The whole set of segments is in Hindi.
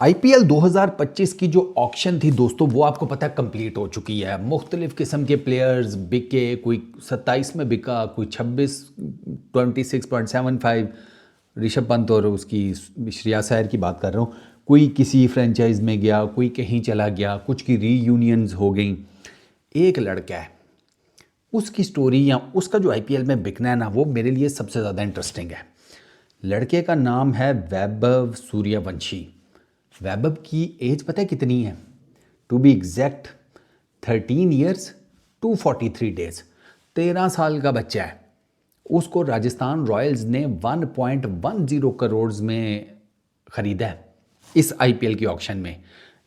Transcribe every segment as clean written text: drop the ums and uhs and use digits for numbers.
आईपीएल 2025 की जो ऑक्शन थी दोस्तों, वो आपको पता है कंप्लीट हो चुकी है। मुख्तलिफ किस्म के प्लेयर्स बिके, कोई 27 में बिका, कोई 26, 26.75 ऋषभ पंत और उसकी श्रेयस अय्यर की बात कर रहा हूँ। कोई किसी फ्रेंचाइज में गया, कोई कहीं चला गया, कुछ की रीयूनियंस हो गई। एक लड़का है, उसकी स्टोरी या उसका जो आईपीएल में बिकना है ना, वो मेरे लिए सबसे ज़्यादा इंटरेस्टिंग है। लड़के का नाम है वैभव सूर्यवंशी। वैभव की एज पता है कितनी है? To be exact 13 years 243 days. 13 साल का बच्चा है। उसको राजस्थान रॉयल्स ने 1.10 करोड़ में ख़रीदा है इस आईपीएल की ऑक्शन में।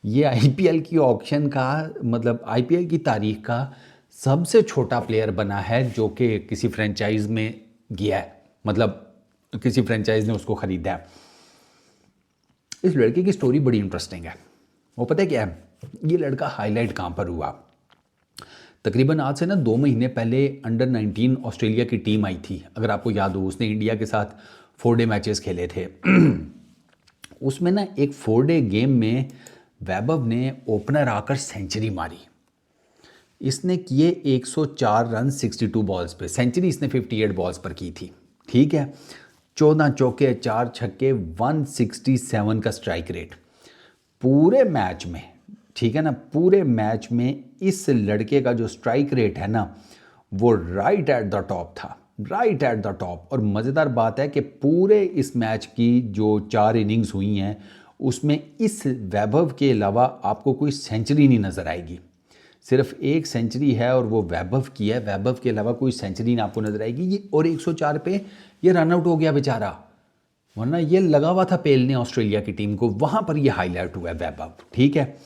ये आईपीएल की ऑक्शन का मतलब आईपीएल की तारीख का सबसे छोटा प्लेयर बना है जो कि किसी फ्रेंचाइज में गया है, मतलब किसी फ्रेंचाइज ने उसको ख़रीदा है। इस लड़के की स्टोरी बड़ी इंटरेस्टिंग है। वो पता है क्या है? ये लड़का हाईलाइट कहाँ पर हुआ? तकरीबन आज से ना 2 महीने पहले अंडर 19 ऑस्ट्रेलिया की टीम आई थी, अगर आपको याद हो। उसने इंडिया के साथ 4 डे मैचेस खेले थे। उसमें ना एक 4 डे गेम में वैभव ने ओपनर आकर सेंचुरी मारी। इसने किए 104 रन 62 बॉल्स पे। सेंचुरी इसने 58 बॉल्स पर की थी, ठीक है। 14 चौके, 4 छक्के, 167 का स्ट्राइक रेट पूरे मैच में, ठीक है ना। पूरे मैच में इस लड़के का जो स्ट्राइक रेट है ना, वो राइट एट द टॉप था, राइट एट द टॉप। और मज़ेदार बात है कि पूरे इस मैच की जो 4 इनिंग्स हुई हैं, उसमें इस वैभव के अलावा आपको कोई सेंचुरी नहीं नज़र आएगी। सिर्फ एक सेंचुरी है और वो वैभव की है। वैभव के अलावा कोई सेंचुरी ना आपको नजर आएगी। ये और 104 पे ये रन आउट हो गया बेचारा, वरना ये लगा हुआ था पेलने ऑस्ट्रेलिया की टीम को। वहाँ पर ये हाईलाइट हुआ है वैभव, ठीक है।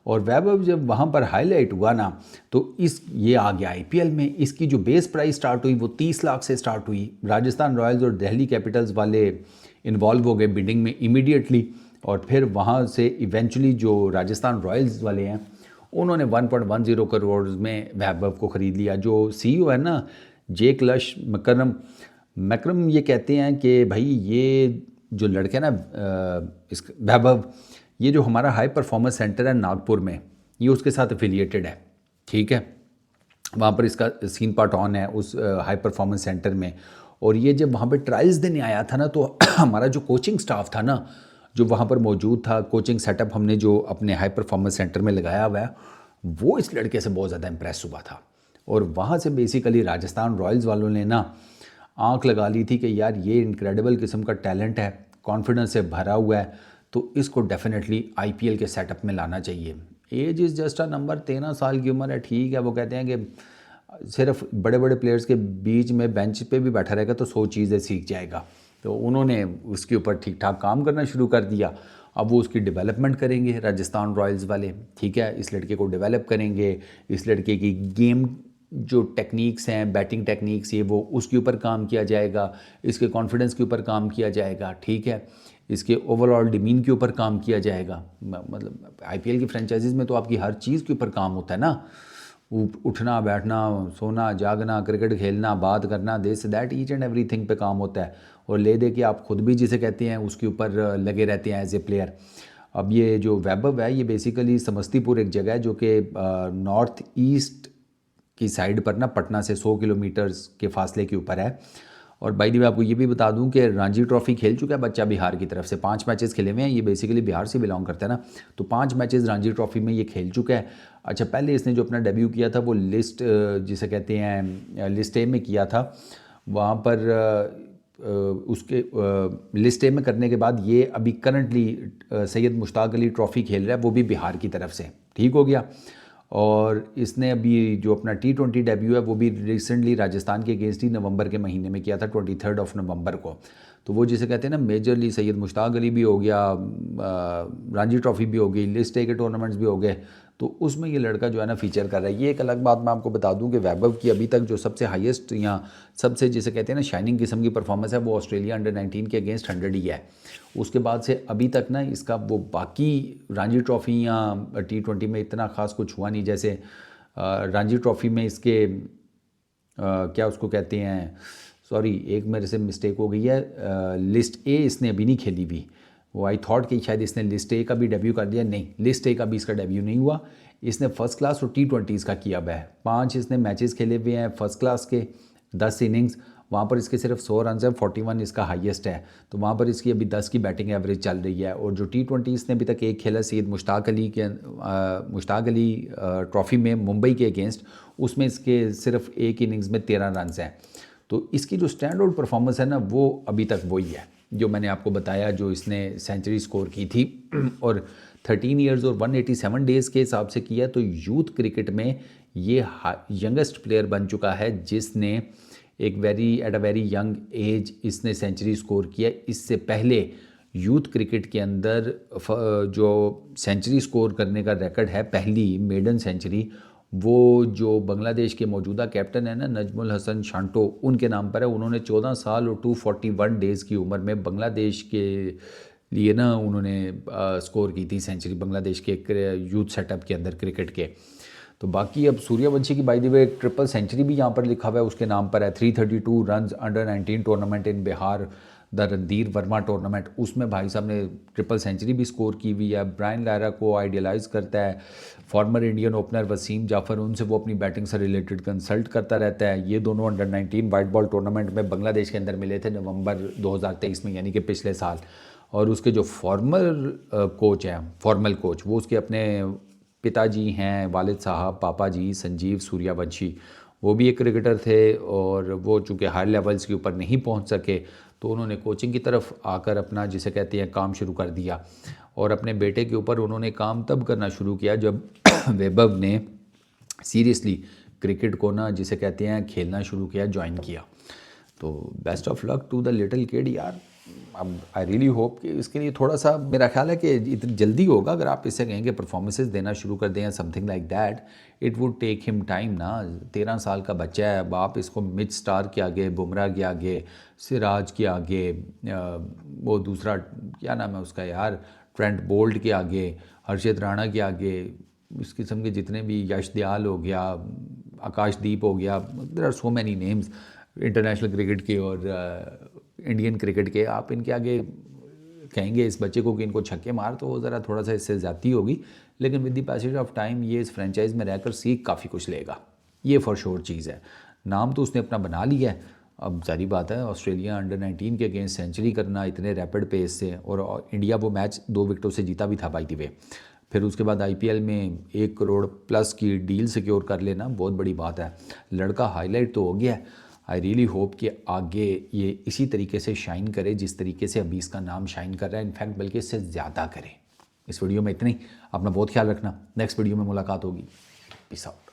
और वैभव जब वहाँ पर हाईलाइट हुआ ना, तो ये आ गया आईपीएल में। इसकी जो बेस प्राइस स्टार्ट हुई वो 30 लाख से स्टार्ट हुई। राजस्थान रॉयल्स और दिल्ली कैपिटल्स वाले इन्वॉल्व हो गए बिडिंग में इमीडिएटली, और फिर वहाँ से इवेंचुअली जो राजस्थान रॉयल्स वाले हैं उन्होंने 1.10 करोड़ में वैभव को ख़रीद लिया। जो सीईओ है ना, जेक लश मैक्रम, ये कहते हैं कि भाई ये जो लड़के हैं ना, इस वैभव, ये जो हमारा हाई परफॉर्मेंस सेंटर है नागपुर में, ये उसके साथ एफिलिएटेड है, ठीक है। वहाँ पर इसका सीन पार्ट ऑन है उस हाई परफॉर्मेंस सेंटर में। और ये जब वहाँ पर ट्रायल्स देने आया था ना, तो हमारा जो कोचिंग स्टाफ था ना, जो वहाँ पर मौजूद था, कोचिंग सेटअप हमने जो अपने हाई परफॉर्मेंस सेंटर में लगाया हुआ है, वो इस लड़के से बहुत ज़्यादा इंप्रेस हुआ था। और वहाँ से बेसिकली राजस्थान रॉयल्स वालों ने ना आंख लगा ली थी कि यार ये इनक्रेडिबल किस्म का टैलेंट है, कॉन्फिडेंस से भरा हुआ है, तो इसको डेफिनेटली आईपीएल के सेटअप में लाना चाहिए। Age is just a number, 13 साल की उम्र है, ठीक है। वो कहते हैं कि सिर्फ बड़े बड़े प्लेयर्स के बीच में बेंच पे भी बैठा रहेगा तो 100 चीज़ें सीख जाएगा। तो उन्होंने उसके ऊपर ठीक ठाक काम करना शुरू कर दिया। अब वो उसकी डेवलपमेंट करेंगे राजस्थान रॉयल्स वाले, ठीक है। इस लड़के को डेवलप करेंगे, इस लड़के की गेम जो टेक्निक्स हैं, बैटिंग टेक्निक्स, ये वो उसके ऊपर काम किया जाएगा, इसके कॉन्फिडेंस के ऊपर काम किया जाएगा, ठीक है। इसके ओवरऑल डिमीन के ऊपर काम किया जाएगा। मतलब आईपीएल की फ्रेंचाइजीज़ में तो आपकी हर चीज़ के ऊपर काम होता है ना, उठना बैठना, सोना जागना, क्रिकेट खेलना, बात करना, this that, each and everything पे काम होता है। और ले दे के आप खुद भी जिसे कहते हैं उसके ऊपर लगे रहते हैं एज ए प्लेयर। अब ये जो वैभव है, ये बेसिकली समस्तीपुर एक जगह है जो कि नॉर्थ ईस्ट की साइड पर ना, पटना से 100 किलोमीटर्स के फासले के ऊपर है। और बाई द वे आपको ये भी बता दूं कि रणजी ट्रॉफी खेल चुका है बच्चा बिहार की तरफ से। 5 मैचेस खेले हुए हैं। ये बेसिकली बिहार से बिलोंग करता है ना, तो 5 मैचेस रणजी ट्रॉफी में ये खेल चुका है। अच्छा, पहले इसने जो अपना डेब्यू किया था वो लिस्ट जिसे कहते हैं लिस्ट ए में किया था। वहाँ पर उसके लिस्ट ए में करने के बाद ये अभी करंटली सैयद मुश्ताक अली ट्रॉफ़ी खेल रहा है, वो भी बिहार की तरफ से, ठीक हो गया। और इसने अभी जो अपना T20 डेब्यू है वो भी रिसेंटली राजस्थान के अगेंस्ट ही नवंबर के महीने में किया था, 23 नवंबर को। तो वो जिसे कहते हैं ना मेजरली सैयद मुश्ताक अली भी हो गया, रणजी ट्रॉफ़ी भी हो गई, लिस्ट ए के टूर्नामेंट्स भी हो गए, तो उसमें ये लड़का जो है ना फीचर कर रहा है। ये एक अलग बात मैं आपको बता दूं कि वैभव की अभी तक जो सबसे हाईएस्ट या सबसे जिसे कहते हैं ना शाइनिंग किस्म की परफॉर्मेंस है वो ऑस्ट्रेलिया अंडर 19 के अगेंस्ट 100 ही है। उसके बाद से अभी तक ना इसका वो बाकी रणजी ट्रॉफ़ी या T20 में इतना ख़ास कुछ हुआ नहीं। जैसे रणजी ट्रॉफ़ी में इसके क्या उसको कहते हैं, सॉरी एक मेरे से मिस्टेक हो गई है, लिस्ट ए इसने अभी नहीं खेली हुई। वो आई थॉट कि शायद इसने लिस्ट ए का भी डेब्यू कर दिया, नहीं, लिस्ट ए का भी इसका डेब्यू नहीं हुआ। इसने फर्स्ट क्लास और T20s का किया हुआ है। 5 इसने मैचेस खेले हुए हैं फर्स्ट क्लास के, 10 इनिंग्स, वहाँ पर इसके सिर्फ 100 रन है, 41 इसका हाईएस्ट है। तो वहाँ पर इसकी अभी 10 की बैटिंग एवरेज चल रही है। और जो T20 इसने अभी तक एक खेला सैयद मुश्ताक अली ट्रॉफ़ी में मुंबई के अगेंस्ट, उसमें इसके सिर्फ एक इनिंग्स में 13 रन हैं। तो इसकी जो स्टैंड आउट परफॉर्मेंस है ना, वो अभी तक वही है जो मैंने आपको बताया, जो इसने सेंचुरी स्कोर की थी और 13 ईयर्स और 187 डेज़ के हिसाब से किया। तो यूथ क्रिकेट में ये यंगेस्ट प्लेयर बन चुका है जिसने एक at a very young age इसने सेंचुरी स्कोर किया। इससे पहले यूथ क्रिकेट के अंदर जो सेंचुरी स्कोर करने का रिकॉर्ड है, पहली मेडन सेंचुरी, वो जो बांग्लादेश के मौजूदा कैप्टन है ना, नजमुल हसन शांटो, उनके नाम पर है। उन्होंने 14 साल और 241 डेज़ की उम्र में बांग्लादेश के लिए ना उन्होंने स्कोर की थी सेंचुरी, बांग्लादेश के यूथ सेटअप के अंदर क्रिकेट के। तो बाकी अब सूर्यवंशी की by the way triple century भी यहाँ पर लिखा हुआ है, उसके नाम पर है। 332 run under 19 tournament in Bihar, the Randhir Verma tournament, उसमें भाई साहब ने ट्रिपल सेंचुरी भी स्कोर की हुई है। ब्रायन लारा को आइडियलाइज करता है, former Indian opener Wasim Jaffer, उनसे वो अपनी बैटिंग से रिलेटेड कंसल्ट करता रहता है। ये दोनों अंडर 19 वाइट बॉल टूर्नामेंट में बांग्लादेश के अंदर मिले थे नवंबर 2023 में, यानी कि पिछले साल। और उसके जो फॉर्मल कोच, वो उसके अपने पिताजी हैं, वालिद साहब, पापा जी संजीव सूर्यवंशी, वो भी एक क्रिकेटर थे। और वो चूँकि हाई लेवल्स के ऊपर नहीं पहुंच सके, तो उन्होंने कोचिंग की तरफ आकर अपना, जिसे कहते हैं, काम शुरू कर दिया। और अपने बेटे के ऊपर उन्होंने काम तब करना शुरू किया जब वैभव ने सीरियसली क्रिकेट को ना, जिसे कहते हैं, खेलना शुरू किया, ज्वाइन किया। तो best of luck to the little kid यार। अब आई रियली होप कि इसके लिए थोड़ा सा, मेरा ख्याल है कि इतनी जल्दी होगा अगर आप इससे कहेंगे परफॉर्मेंसेस देना शुरू कर दें या something like that, it would take him time ना। 13 साल का बच्चा है, अब आप इसको मिड स्टार के आगे, बुमराह के आगे, सिराज के आगे, वो दूसरा क्या नाम है उसका यार, ट्रेंट बोल्ट के आगे, हर्षित राणा के आगे, इस किस्म के जितने भी, यश दयाल हो गया, आकाशदीप हो गया, there are so many names international cricket के और इंडियन क्रिकेट के, आप इनके आगे कहेंगे इस बच्चे को कि इनको छक्के मार, तो वो ज़रा थोड़ा सा इससे ज़्यादा होगी। लेकिन with the passage of time ये इस फ्रेंचाइज में रहकर सीख काफ़ी कुछ लेगा, ये फॉर श्योर चीज़ है। नाम तो उसने अपना बना लिया है। अब जारी बात है, ऑस्ट्रेलिया अंडर 19 के अगेंस्ट सेंचुरी करना इतने रैपिड पेस से, और इंडिया वो मैच 2 विकेटों से जीता भी था बाय द वे। फिर उसके बाद IPL में 1 करोड़ प्लस की डील सिक्योर कर लेना बहुत बड़ी बात है। लड़का हाईलाइट तो हो गया है। आई रियली होप कि आगे ये इसी तरीके से शाइन करे जिस तरीके से अभी इसका नाम शाइन कर रहा है, इनफैक्ट बल्कि इससे ज़्यादा करे। इस वीडियो में इतना ही। अपना बहुत ख्याल रखना, नेक्स्ट वीडियो में मुलाकात होगी। Peace out.